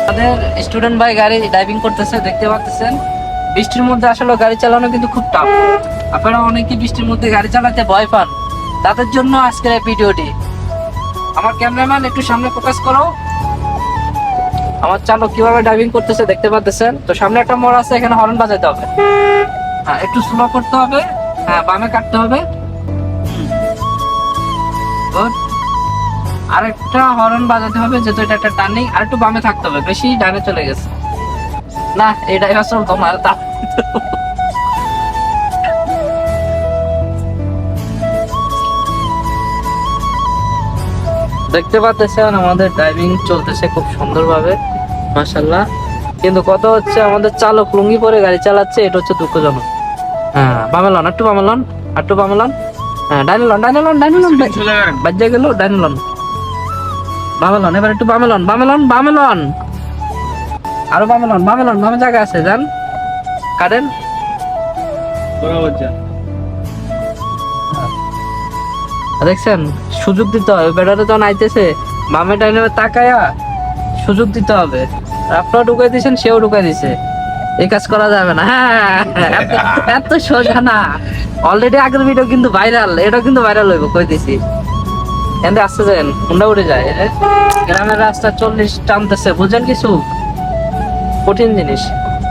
আমাদের স্টুডেন্ট ভাই গাড়ি ড্রাইভিং করতেছে, দেখতে পাচ্ছেন। বৃষ্টির মধ্যে আসলে গাড়ি চালানো কিন্তু খুব টাফ। আপনারা অনেকেই বৃষ্টির মধ্যে গাড়ি চালাতে ভয় পান, তাদের জন্য আজকের এই ভিডিওটি। আমার ক্যামেরাম্যান একটু সামনে ফোকাস করো। আমার চালক কিভাবে ড্রাইভিং করতেছে দেখতে পাচ্ছেন। তো সামনে একটা মোড় আছে, এখানে হর্ন বাজাতে হবে। হ্যাঁ, একটু স্লো করতে হবে। হ্যাঁ, বামে কাটতে হবে। গুড। আরেকটা হর্ন বাজাতে হবে, যেহেতু এটা একটা টার্নিং। আর একটু বামে থাকতে হবে, বেশি ডানে চলে গেছে না। এই ড্রাইভার চল তোমার তা দেখতে পাচ্ছেন আমাদের ড্রাইভিং চলতেছে খুব সুন্দরভাবে, মাশাআল্লাহ। কিন্তু কত হচ্ছে আমাদের চালক লুঙ্গি পরে গাড়ি চালাচ্ছে, এটা হচ্ছে দুঃখজনক। হ্যাঁ, বামে লন, একটু বামে লন, একটু বামে লন। হ্যাঁ, ডাইনে লন, ডাইনে লন, ডাইনে লন, বাজ্যা গেল, ডাইনে লন, বামে লন। এবার একটু বামে লন, বামে লন, বামে লন, আরো বামে লন, বামে লন, বামে জায়গা আছে, যান কাটেন। দেখছেন, সুযোগ দিতে হবে। বেটারে যখন আইতেছে বামে ডাইনে তাকায়া সুযোগ দিতে হবে। আপনারা ঢুকাই দিয়েছেন, সেও ঢুকাই দিছে, এই কাজ করা যাবে না। হ্যাঁ, এত সোজা না। অলরেডি আগের ভিডিও কিন্তু ভাইরাল, এটা কিন্তু ভাইরাল হইব, কই দিছি। এখানে আসতে যান, হুন্ডা উড়ে যায়। গ্রামের রাস্তা 40 টানতেছে, বুঝেন কিছু? কঠিন জিনিস।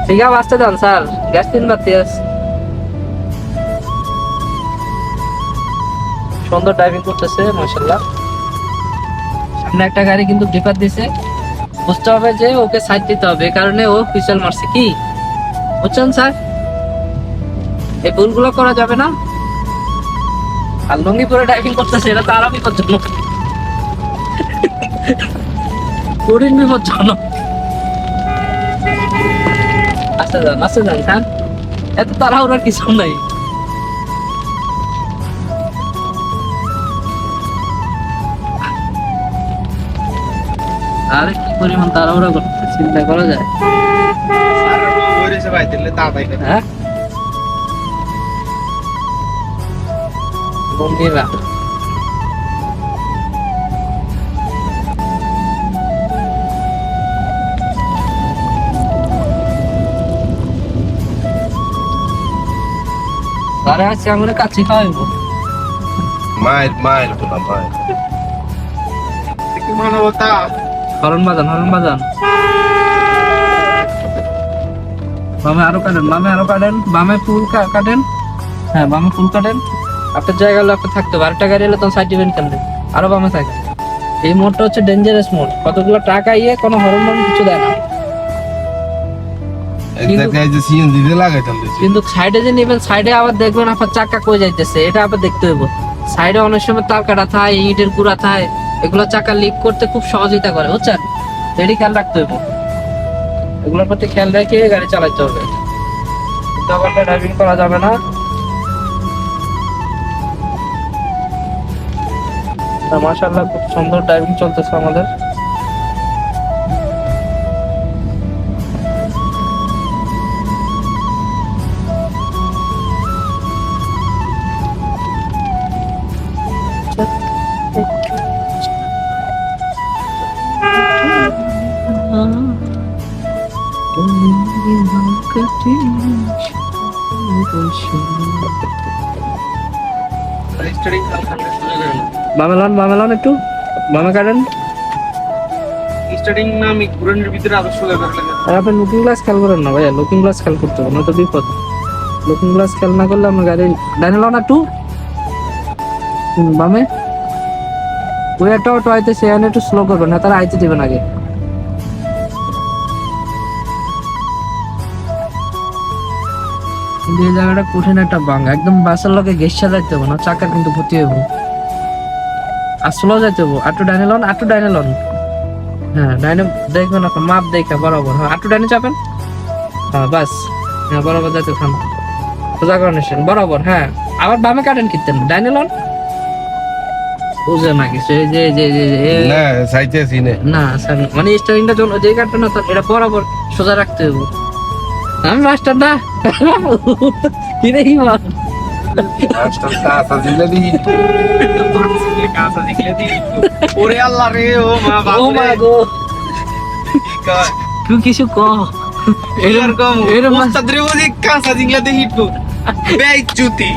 ঠিক আছে, আসতে যান স্যার, গ্যাস 3 বার দিয়ে সুন্দর ড্রাইভিং করতেছে, মাশাআল্লাহ। সামনে একটা গাড়ি কিন্তু ডিপার দিছে, বুঝতে হবে যে ওকে সাইড দিতে হবে, এই কারণে ও পিছল মারছে। কি বুঝছেন স্যার? এই ভুলগুলো করা যাবে না। আর লুঙ্গি পরে ড্রাইভিং করতেছে, এটা তো আরো বিপজ্জনক, কঠিন বিপজ্জনক। আসতে যান, আসতে যান স্যার, এত তাড়াহুড়ার কিছু নাই। আরে কি পরিমাণ তাড়াহুড়া করতেছে, চিন্তা করা যায়। হ্যাঁ, বন্ধুরা আরে আজকে আমরা কাছে খাওয়াইবো। মায়ের বললাম মায়ের কি মানবতা। হরন বাজান, হরন বাজান। বামে আরো কাটেন, বামে আরো কাটেন, বামে ফুল কাটেন। হ্যাঁ, বামে ফুল কাটেন। আপনার জায়গা হলে আপনার থাকতে হবে। আরেকটা গাড়ি এলে তখন সাইড দিবেন কেন? আরো বামে থাকে। এই মোড়টা হচ্ছে ডেঞ্জারাস মোড়, কতগুলো টাকা ইয়ে কোনো হরন কিছু দেয় না। কিন্তু সাইডে যে নেবেন, সাইডে আবার দেখবেন আপনার চাকা কই যাইতেছে, এটা আবার দেখতে হইব। সাইডে অনেক সময় তার কাটা থাকে, ইটের কুড়া থাকে, এগুলো চাকা লিক করতে খুব সহযোগিতা করে, বুঝছেন? এটি খেয়াল রাখতে হইব, এগুলোর প্রতি খেয়াল রেখে গাড়ি চালাতে হবে। ড্রাইভিং করা যাবে না। মাশাআল্লাহ, খুব সুন্দর ড্রাইভিং চলতেছে আমাদের। বামে লন, বামে লন, একটু বামে কাটেন। স্টার্টিং না আমি ঘুরানোর ভিতরে আদর্শ লাগে। আর আপনি লুকিং গ্লাস খেয়াল করেন না ভাইয়া, লুকিং গ্লাস খেয়াল করতে হবে, নয়তো বিপদ। লুকিং গ্লাস খেয়াল না করলে আপনার গাড়ি ডাইনে লন, একটু বামে। ওই একটা অটো আইতেছে, এখানে একটু স্লো করবেন, না তারা আইতে দিবেন আগে। কিন্তু এই জায়গাটা কঠিন একটা বাঙ্গা, একদম বাসের লগে গেসা যাইতে হবে না, চাকা কিন্তু ক্ষতি হইব। আর স্লো যাইতে হবো। আটটু ডাইনে লন, আটটু ডাইনে লন। হ্যাঁ, ডাইনে দেখবেন আপনার মাপ দেখা বরাবর। হ্যাঁ, আটটু ডাইনে চাপেন। হ্যাঁ, বাস। হ্যাঁ, বরাবর যাইতে খান, সোজা করেন বরাবর। হ্যাঁ, আবার বামে কাটেন, কিনতেন ডাইনে লন। বুঝে না কিছু, এই যে না চাইতেছি না স্যার, মানে স্টারিংটা যখন যে কাটবেন না, এটা বরাবর সোজা রাখতে হবে। আমি মাস্টার না, কি দেখি মা ওরে আল্লাহ রে, ও মা, ও মা গো। তুই কিছু ক এরকম এরকম ওস্তাদ রে বলি কাঁচা জিংলা দেখি তো বেইজ্জতি